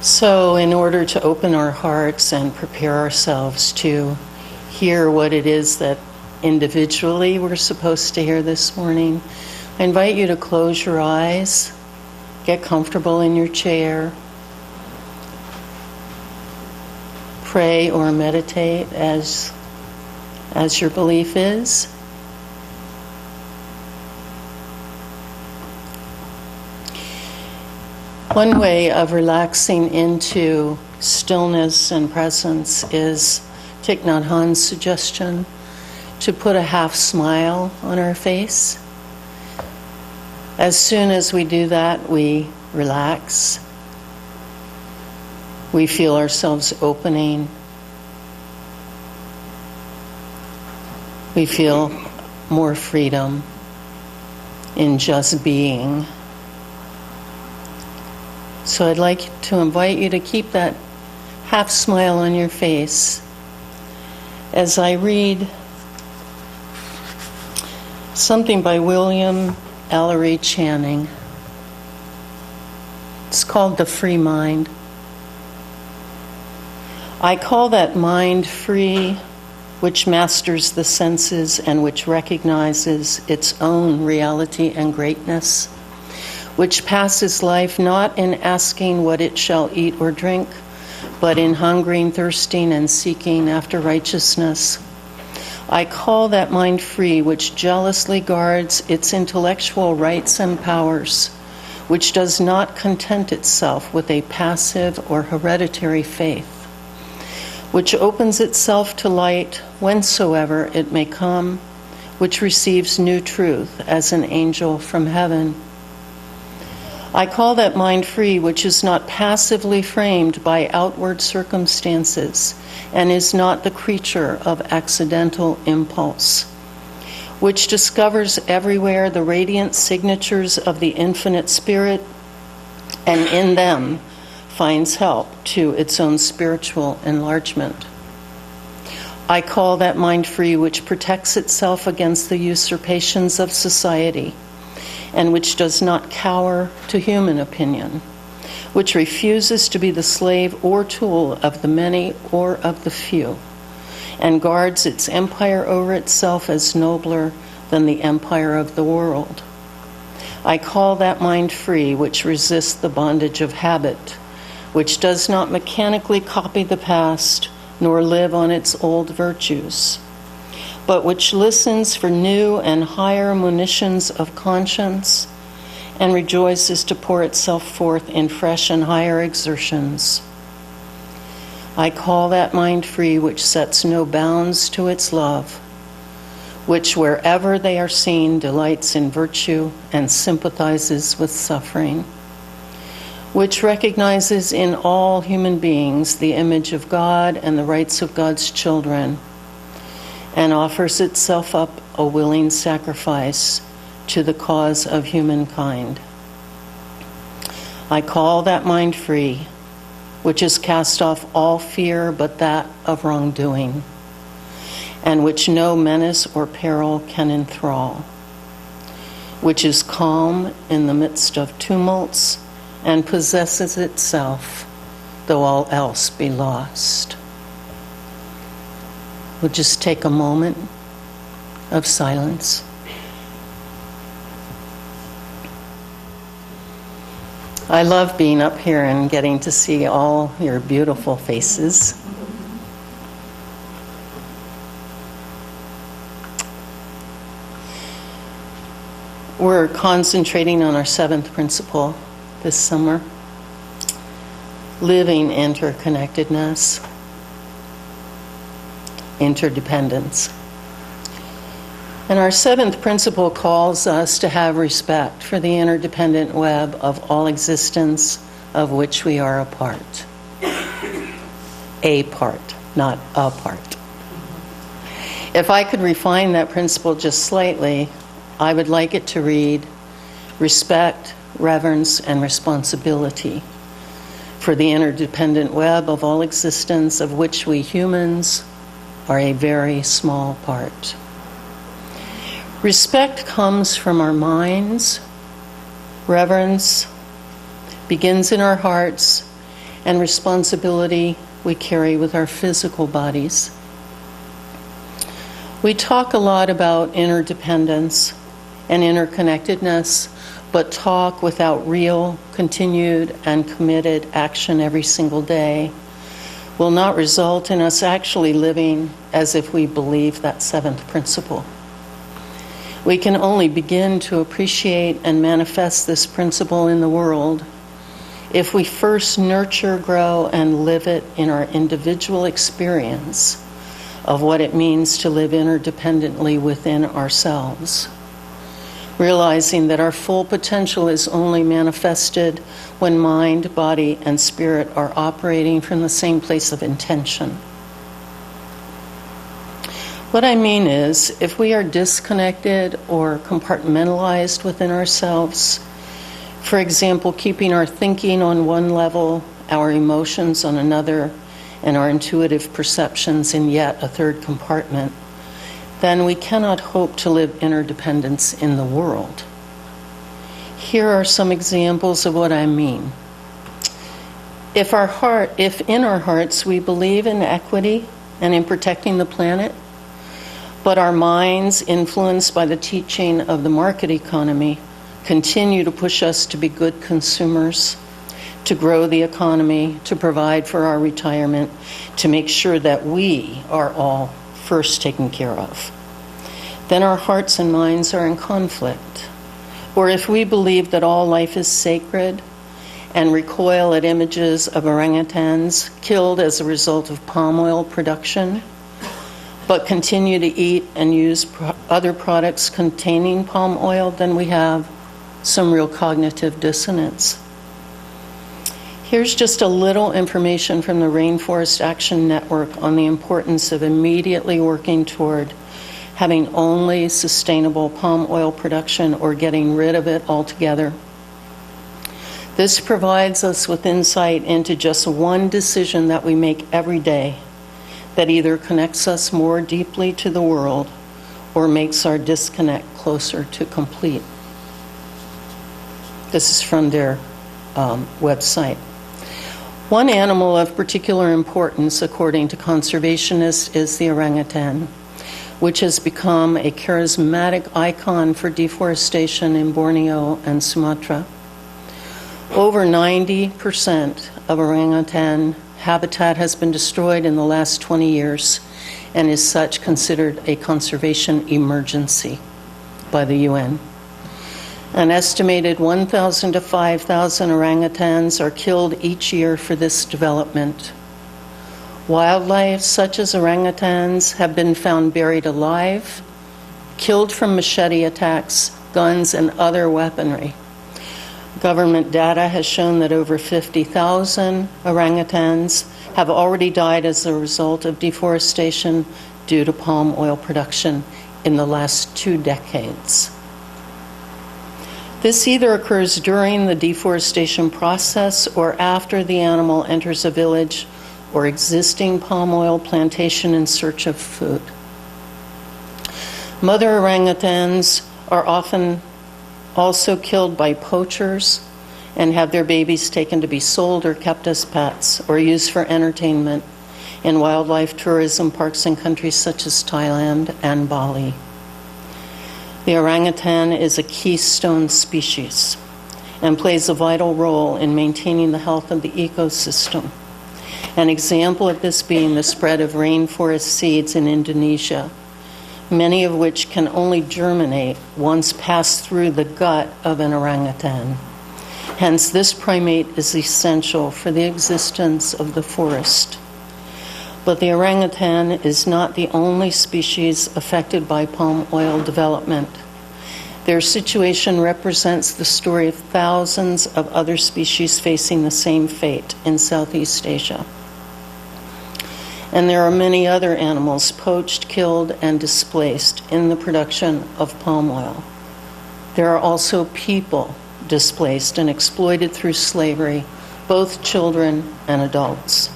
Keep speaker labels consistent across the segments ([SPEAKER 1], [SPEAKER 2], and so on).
[SPEAKER 1] So in order to open our hearts and prepare ourselves to hear what it is that individually we're supposed to hear this morning, I invite you to close your eyes, get comfortable in your chair, pray or meditate as your belief is. One way of relaxing into stillness and presence is Thich Nhat Hanh's suggestion to put a half smile on our face. As soon as we do that, we relax. We feel ourselves opening. We feel more freedom in just being. So I'd like to invite you to keep that half smile on your face as I read something by William Ellery Channing. It's called The Free Mind. I call that mind free, which masters the senses and which recognizes its own reality and greatness, which passes life not in asking what it shall eat or drink, but in hungering, thirsting, and seeking after righteousness. I call that mind free, which jealously guards its intellectual rights and powers, which does not content itself with a passive or hereditary faith, which opens itself to light whensoever it may come, which receives new truth as an angel from heaven. I call that mind free, which is not passively framed by outward circumstances and is not the creature of accidental impulse, which discovers everywhere the radiant signatures of the infinite spirit and in them finds help to its own spiritual enlargement. I call that mind free, which protects itself against the usurpations of society and which does not cower to human opinion, which refuses to be the slave or tool of the many or of the few, and guards its empire over itself as nobler than the empire of the world. I call that mind free, which resists the bondage of habit, which does not mechanically copy the past nor live on its old virtues, but which listens for new and higher munitions of conscience and rejoices to pour itself forth in fresh and higher exertions. I call that mind free, which sets no bounds to its love, which wherever they are seen delights in virtue and sympathizes with suffering, which recognizes in all human beings the image of God and the rights of God's children, and offers itself up a willing sacrifice to the cause of humankind. I call that mind free, which has cast off all fear but that of wrongdoing, and which no menace or peril can enthrall, which is calm in the midst of tumults and possesses itself, though all else be lost. We'll just take a moment of silence. I love being up here and getting to see all your beautiful faces. We're concentrating on our 7th principle this summer, living interconnectedness. Interdependence. And our 7th principle calls us to have respect for the interdependent web of all existence of which we are a part. A part, not a part. If I could refine that principle just slightly, I would like it to read respect, reverence, and responsibility for the interdependent web of all existence of which we humans are a very small part. Respect comes from our minds. Reverence begins in our hearts and responsibility we carry with our physical bodies. We talk a lot about interdependence and interconnectedness, but talk without real, continued, and committed action every single day will not result in us actually living as if we believe that seventh principle. We can only begin to appreciate and manifest this principle in the world if we first nurture, grow, and live it in our individual experience of what it means to live interdependently within ourselves, realizing that our full potential is only manifested when mind, body, and spirit are operating from the same place of intention. What I mean is, if we are disconnected or compartmentalized within ourselves, for example, keeping our thinking on one level, our emotions on another, and our intuitive perceptions in yet a third compartment, then we cannot hope to live interdependence in the world. Here are some examples of what I mean. If in our hearts we believe in equity and in protecting the planet, but our minds, influenced by the teaching of the market economy, continue to push us to be good consumers, to grow the economy, to provide for our retirement, to make sure that we are all first taken care of, then our hearts and minds are in conflict. Or if we believe that all life is sacred and recoil at images of orangutans killed as a result of palm oil production, but continue to eat and use other products containing palm oil, then we have some real cognitive dissonance. Here's just a little information from the Rainforest Action Network on the importance of immediately working toward having only sustainable palm oil production or getting rid of it altogether. This provides us with insight into just one decision that we make every day that either connects us more deeply to the world or makes our disconnect closer to complete. This is from their website. One animal of particular importance, according to conservationists, is the orangutan, which has become a charismatic icon for deforestation in Borneo and Sumatra. Over 90% of orangutan habitat has been destroyed in the last 20 years and is such considered a conservation emergency by the UN. An estimated 1,000 to 5,000 orangutans are killed each year for this development. Wildlife such as orangutans have been found buried alive, killed from machete attacks, guns, and other weaponry. Government data has shown that over 50,000 orangutans have already died as a result of deforestation due to palm oil production in the last 2 decades. This either occurs during the deforestation process or after the animal enters a village or existing palm oil plantation in search of food. Mother orangutans are often also killed by poachers and have their babies taken to be sold or kept as pets or used for entertainment in wildlife tourism parks in countries such as Thailand and Bali. The orangutan is a keystone species and plays a vital role in maintaining the health of the ecosystem. An example of this being the spread of rainforest seeds in Indonesia, many of which can only germinate once passed through the gut of an orangutan. Hence, this primate is essential for the existence of the forest. But the orangutan is not the only species affected by palm oil development. Their situation represents the story of thousands of other species facing the same fate in Southeast Asia. And there are many other animals poached, killed, and displaced in the production of palm oil. There are also people displaced and exploited through slavery, both children and adults.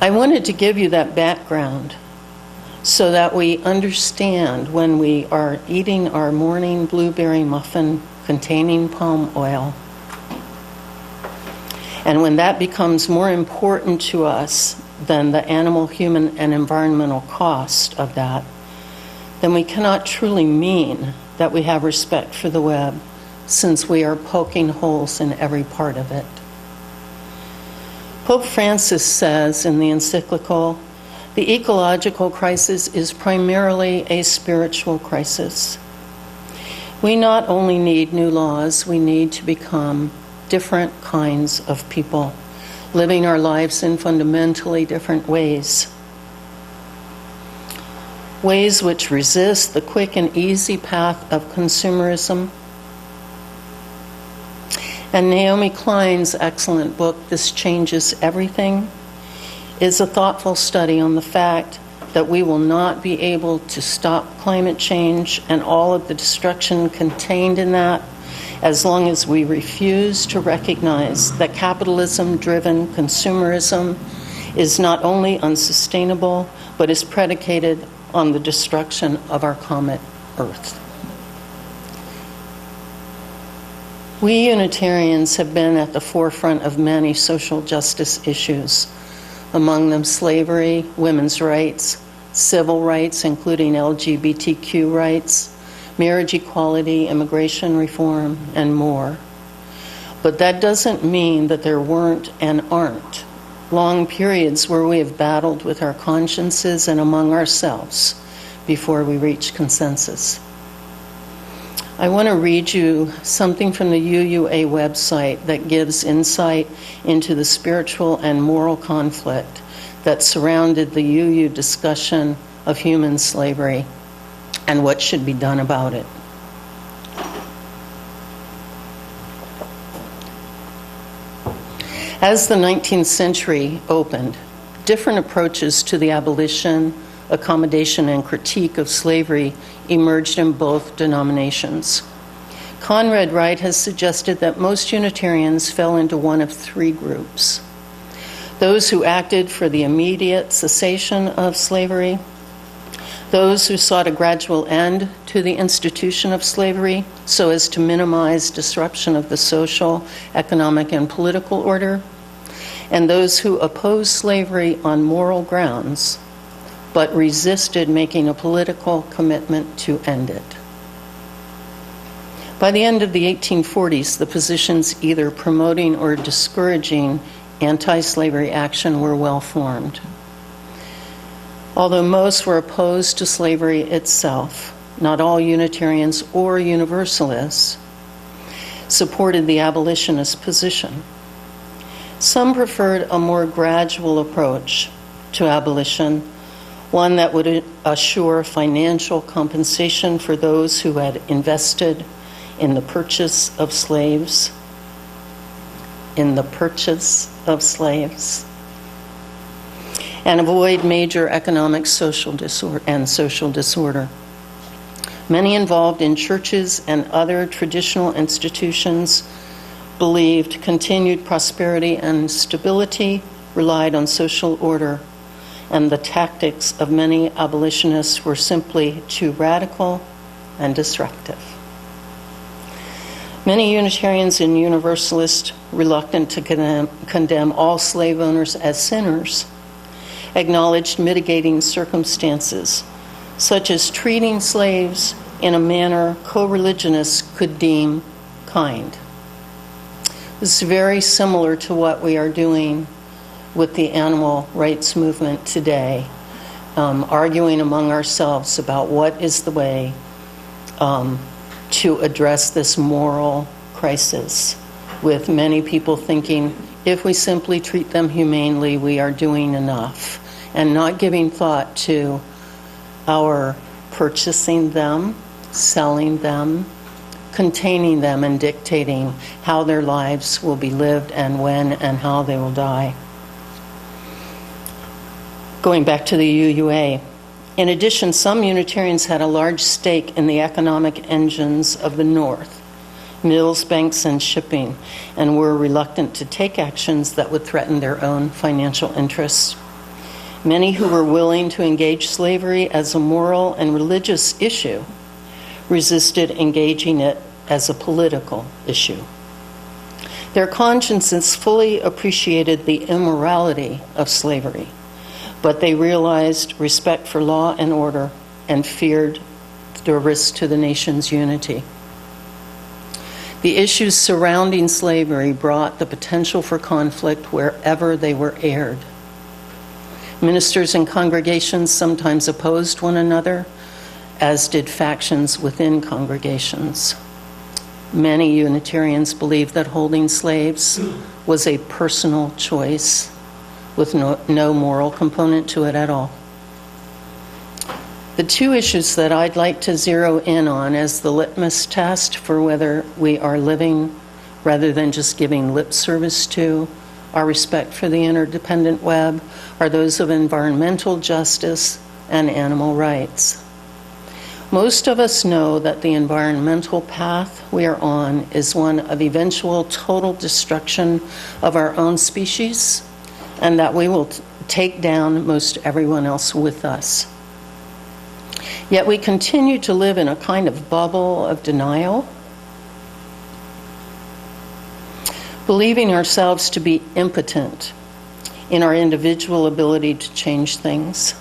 [SPEAKER 1] I wanted to give you that background so that we understand when we are eating our morning blueberry muffin containing palm oil And when that becomes more important to us than the animal, human, and environmental cost of that, then we cannot truly mean that we have respect for the web, since we are poking holes in every part of it. Pope Francis says in the encyclical, the ecological crisis is primarily a spiritual crisis. We not only need new laws, we need to become different kinds of people, living our lives in fundamentally different ways. Ways which resist the quick and easy path of consumerism. And Naomi Klein's excellent book, This Changes Everything, is a thoughtful study on the fact that we will not be able to stop climate change and all of the destruction contained in that as long as we refuse to recognize that capitalism-driven consumerism is not only unsustainable, but is predicated on the destruction of our comet Earth. We Unitarians have been at the forefront of many social justice issues, among them slavery, women's rights, civil rights, including LGBTQ rights, marriage equality, immigration reform, and more. But that doesn't mean that there weren't and aren't long periods where we have battled with our consciences and among ourselves before we reach consensus. I want to read you something from the UUA website that gives insight into the spiritual and moral conflict that surrounded the UU discussion of human slavery and what should be done about it. As the 19th century opened, different approaches to the abolition, accommodation, and critique of slavery emerged in both denominations. Conrad Wright has suggested that most Unitarians fell into one of three groups: those who acted for the immediate cessation of slavery, those who sought a gradual end to the institution of slavery so as to minimize disruption of the social, economic, and political order, and those who opposed slavery on moral grounds but resisted making a political commitment to end it. By the end of the 1840s, the positions either promoting or discouraging anti-slavery action were well formed. Although most were opposed to slavery itself, not all Unitarians or Universalists supported the abolitionist position. Some preferred a more gradual approach to abolition, one that would assure financial compensation for those who had invested in the purchase of slaves, and avoid major economic social disorder. Many involved in churches and other traditional institutions believed continued prosperity and stability relied on social order, and the tactics of many abolitionists were simply too radical and disruptive. Many Unitarians and Universalists, reluctant to condemn all slave owners as sinners, acknowledged mitigating circumstances, such as treating slaves in a manner co-religionists could deem kind. This is very similar to what we are doing with the animal rights movement today, arguing among ourselves about what is the way to address this moral crisis, with many people thinking if we simply treat them humanely, we are doing enough, and not giving thought to our purchasing them, selling them, containing them, and dictating how their lives will be lived and when and how they will die. Going back to the UUA, in addition, some Unitarians had a large stake in the economic engines of the North, mills, banks, and shipping, and were reluctant to take actions that would threaten their own financial interests. Many who were willing to engage slavery as a moral and religious issue resisted engaging it as a political issue. Their consciences fully appreciated the immorality of slavery, but they realized respect for law and order and feared the risk to the nation's unity. The issues surrounding slavery brought the potential for conflict wherever they were aired. Ministers and congregations sometimes opposed one another, as did factions within congregations. Many Unitarians believed that holding slaves was a personal choice with no moral component to it at all. The two issues that I'd like to zero in on as the litmus test for whether we are living, rather than just giving lip service to, our respect for the interdependent web, are those of environmental justice and animal rights. Most of us know that the environmental path we are on is one of eventual total destruction of our own species, and that we will take down most everyone else with us. Yet we continue to live in a kind of bubble of denial, believing ourselves to be impotent in our individual ability to change things.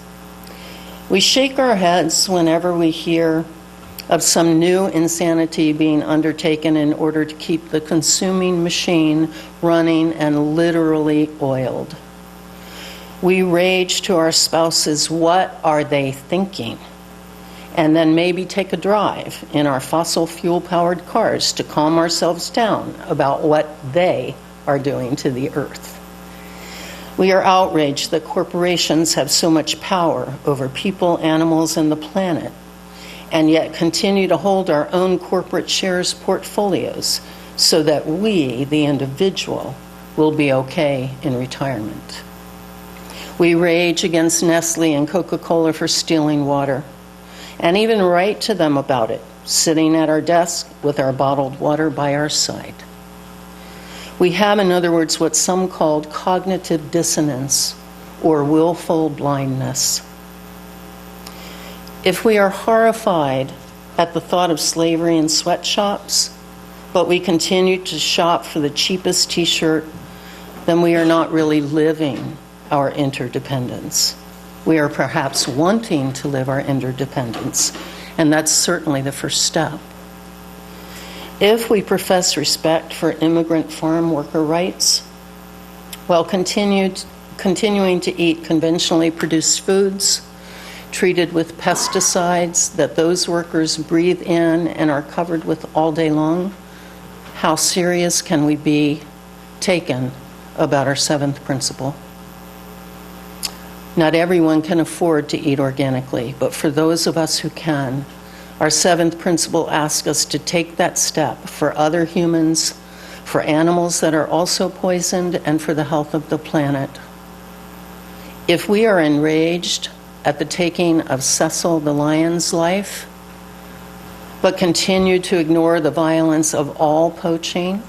[SPEAKER 1] We shake our heads whenever we hear of some new insanity being undertaken in order to keep the consuming machine running and literally oiled. We rage to our spouses, "What are they thinking?" And then maybe take a drive in our fossil fuel-powered cars to calm ourselves down about what they are doing to the earth. We are outraged that corporations have so much power over people, animals, and the planet, and yet continue to hold our own corporate shares portfolios so that we, the individual, will be okay in retirement. We rage against Nestle and Coca-Cola for stealing water, and even write to them about it, sitting at our desk with our bottled water by our side. We have, in other words, what some called cognitive dissonance or willful blindness. If we are horrified at the thought of slavery in sweatshops, but we continue to shop for the cheapest t-shirt, then we are not really living our interdependence. We are perhaps wanting to live our interdependence, and that's certainly the first step. If we profess respect for immigrant farm worker rights, while continuing to eat conventionally produced foods treated with pesticides that those workers breathe in and are covered with all day long, how serious can we be taken about our seventh principle? Not everyone can afford to eat organically, but for those of us who can, our seventh principle asks us to take that step for other humans, for animals that are also poisoned, and for the health of the planet. If we are enraged at the taking of Cecil the lion's life, but continue to ignore the violence of all poaching,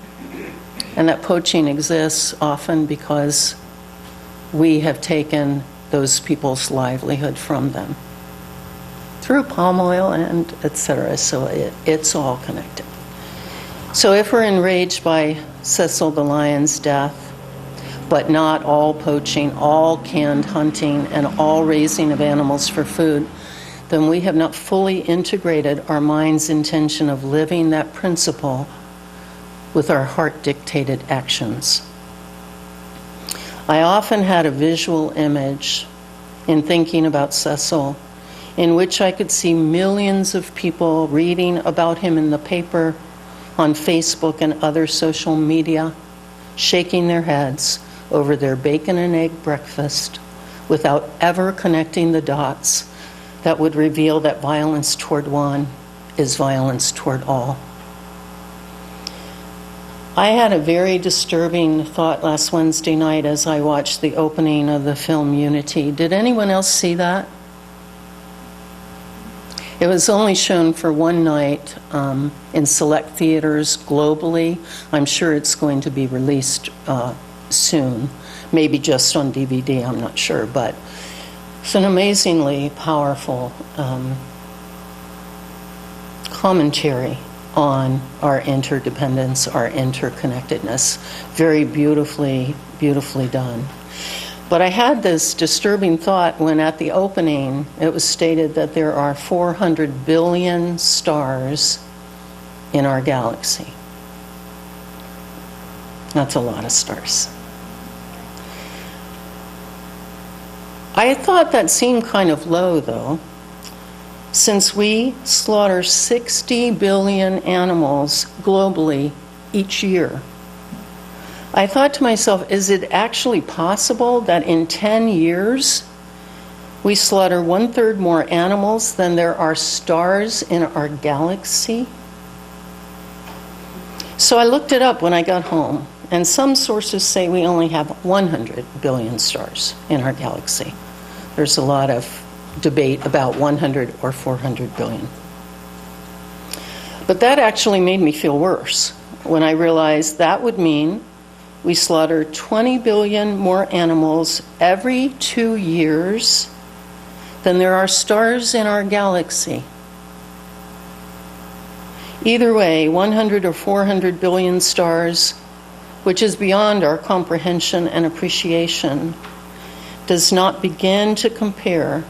[SPEAKER 1] and that poaching exists often because we have taken those people's livelihood from them through palm oil and etc. So it's all connected. So if we're enraged by Cecil the lion's death, but not all poaching, all canned hunting, and all raising of animals for food, then we have not fully integrated our mind's intention of living that principle with our heart-dictated actions. I often had a visual image in thinking about Cecil in which I could see millions of people reading about him in the paper, on Facebook and other social media, shaking their heads over their bacon and egg breakfast without ever connecting the dots that would reveal that violence toward one is violence toward all. I had a very disturbing thought last Wednesday night as I watched the opening of the film Unity. Did anyone else see that? It was only shown for one night in select theaters globally. I'm sure it's going to be released soon, maybe just on DVD, I'm not sure, but it's an amazingly powerful commentary on our interdependence, our interconnectedness. Very beautifully, beautifully done. But I had this disturbing thought when at the opening it was stated that there are 400 billion stars in our galaxy. That's a lot of stars. I thought that seemed kind of low, though, since we slaughter 60 billion animals globally each year. I thought to myself, is it actually possible that in 10 years we slaughter 1/3 more animals than there are stars in our galaxy? So I looked it up when I got home, and some sources say we only have 100 billion stars in our galaxy. There's a lot of debate about 100 or 400 billion. But that actually made me feel worse when I realized that would mean we slaughter 20 billion more animals every 2 years than there are stars in our galaxy. Either way, 100 or 400 billion stars, which is beyond our comprehension and appreciation, does not begin to compare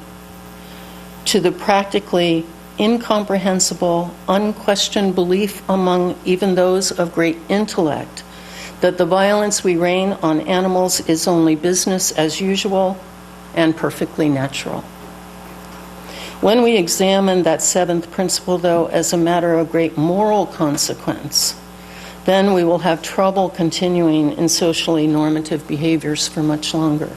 [SPEAKER 1] to the practically incomprehensible, unquestioned belief among even those of great intellect that the violence we rain on animals is only business as usual and perfectly natural. When we examine that seventh principle, though, as a matter of great moral consequence, then we will have trouble continuing in socially normative behaviors for much longer.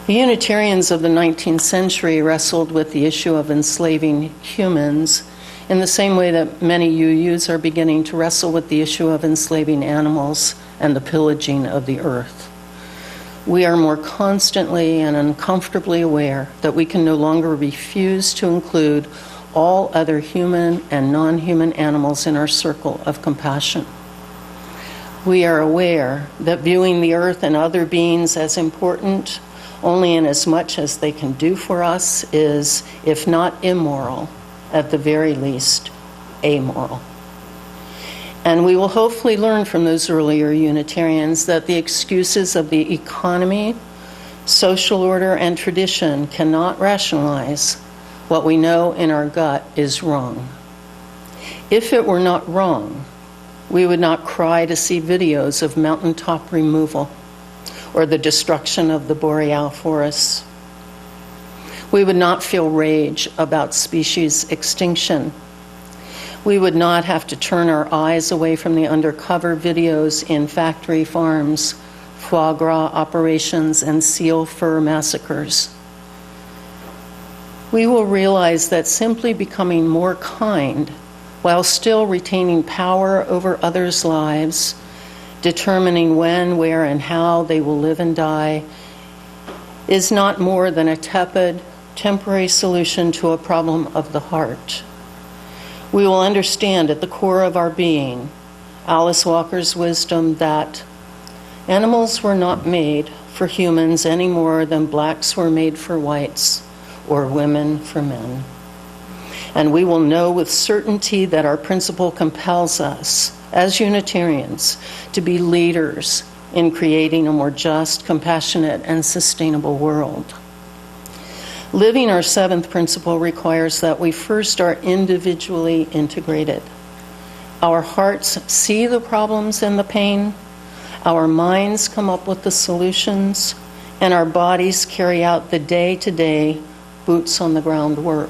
[SPEAKER 1] The Unitarians of the 19th century wrestled with the issue of enslaving humans in the same way that many UUs are beginning to wrestle with the issue of enslaving animals and the pillaging of the earth. We are more constantly and uncomfortably aware that we can no longer refuse to include all other human and non-human animals in our circle of compassion. We are aware that viewing the earth and other beings as important only in as much as they can do for us is, if not immoral, at the very least, amoral. And we will hopefully learn from those earlier Unitarians that the excuses of the economy, social order, and tradition cannot rationalize what we know in our gut is wrong. If it were not wrong, we would not cry to see videos of mountaintop removal or the destruction of the boreal forests. We would not feel rage about species extinction. We would not have to turn our eyes away from the undercover videos in factory farms, foie gras operations, and seal fur massacres. We will realize that simply becoming more kind while still retaining power over others' lives, determining when, where, and how they will live and die, is not more than a tepid, temporary solution to a problem of the heart. We will understand at the core of our being Alice Walker's wisdom that animals were not made for humans any more than blacks were made for whites or women for men. And we will know with certainty that our principle compels us, as Unitarians, to be leaders in creating a more just, compassionate, and sustainable world. Living our seventh principle requires that we first are individually integrated. Our hearts see the problems and the pain, our minds come up with the solutions, and our bodies carry out the day-to-day, boots-on-the-ground work.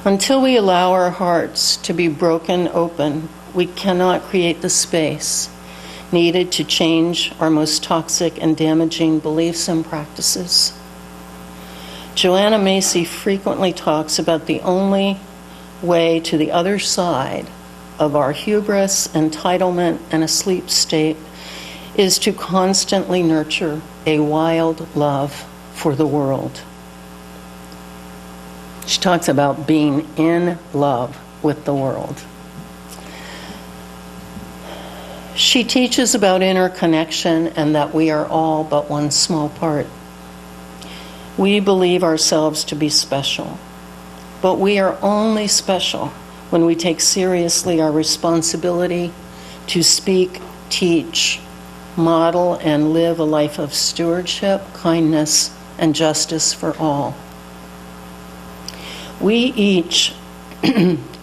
[SPEAKER 1] Until we allow our hearts to be broken open, we cannot create the space needed to change our most toxic and damaging beliefs and practices. Joanna Macy frequently talks about the only way to the other side of our hubris, entitlement, and a sleep state is to constantly nurture a wild love for the world. She talks about being in love with the world. She teaches about interconnection and that we are all but one small part. We believe ourselves to be special, but we are only special when we take seriously our responsibility to speak, teach, model, and live a life of stewardship, kindness, and justice for all. We each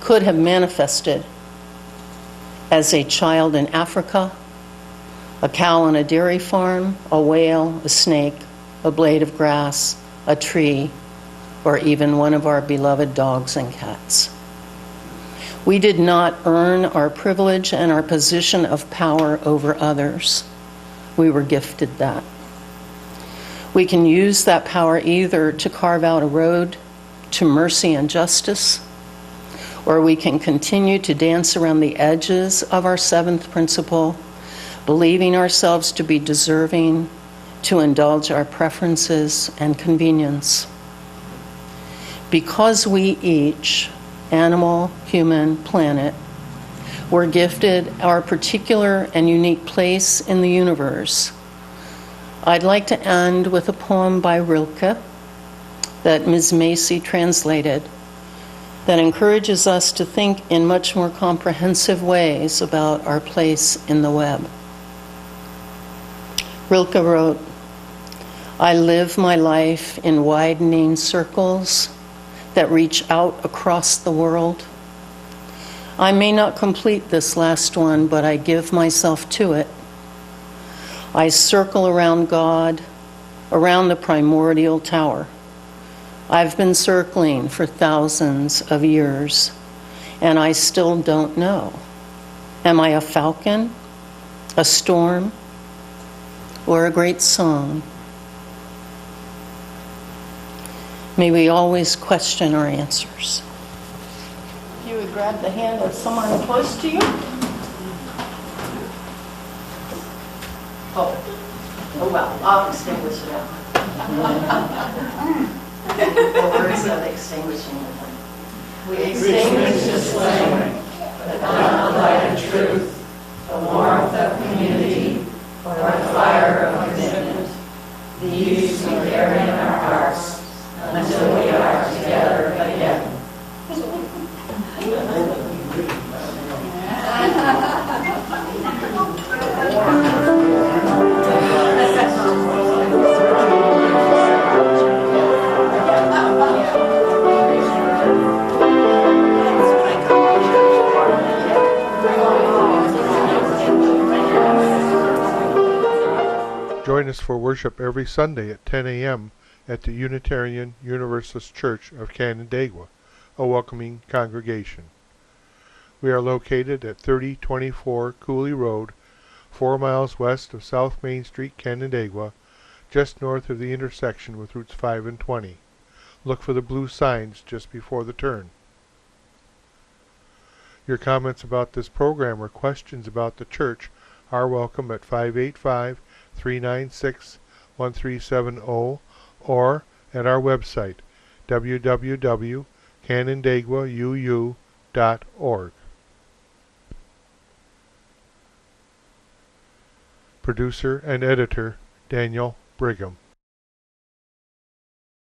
[SPEAKER 1] could have manifested as a child in Africa, a cow on a dairy farm, a whale, a snake, a blade of grass, a tree, or even one of our beloved dogs and cats. We did not earn our privilege and our position of power over others. We were gifted that. We can use that power either to carve out a road to mercy and justice, or we can continue to dance around the edges of our seventh principle, believing ourselves to be deserving to indulge our preferences and convenience. Because we each, animal, human, planet, were gifted our particular and unique place in the universe, I'd like to end with a poem by Rilke that Ms. Macy translated that encourages us to think in much more comprehensive ways about our place in the web. Rilke wrote, "I live my life in widening circles that reach out across the world. I may not complete this last one, but I give myself to it. I circle around God, around the primordial tower. I've been circling for thousands of years, and I still don't know. Am I a falcon, a storm, or a great song? May we always question our answers." If you would grab the hand of someone close to you. Oh well, I'll extinguish it out. The words of extinguishing the flame. We extinguish this flame, but not the light of truth, the warmth of community, or the fire of commitment. These we carry in our hearts until we are together again.
[SPEAKER 2] Join us for worship every Sunday at 10 a.m. at the Unitarian Universalist Church of Canandaigua, a welcoming congregation. We are located at 3024 Cooley Road, 4 miles west of South Main Street, Canandaigua, just north of the intersection with Routes 5 and 20. Look for the blue signs just before the turn. Your comments about this program or questions about the church are welcome at 585-396-1370 or at our website, www.canandaiguauu.org. Producer and editor, Daniel Brigham.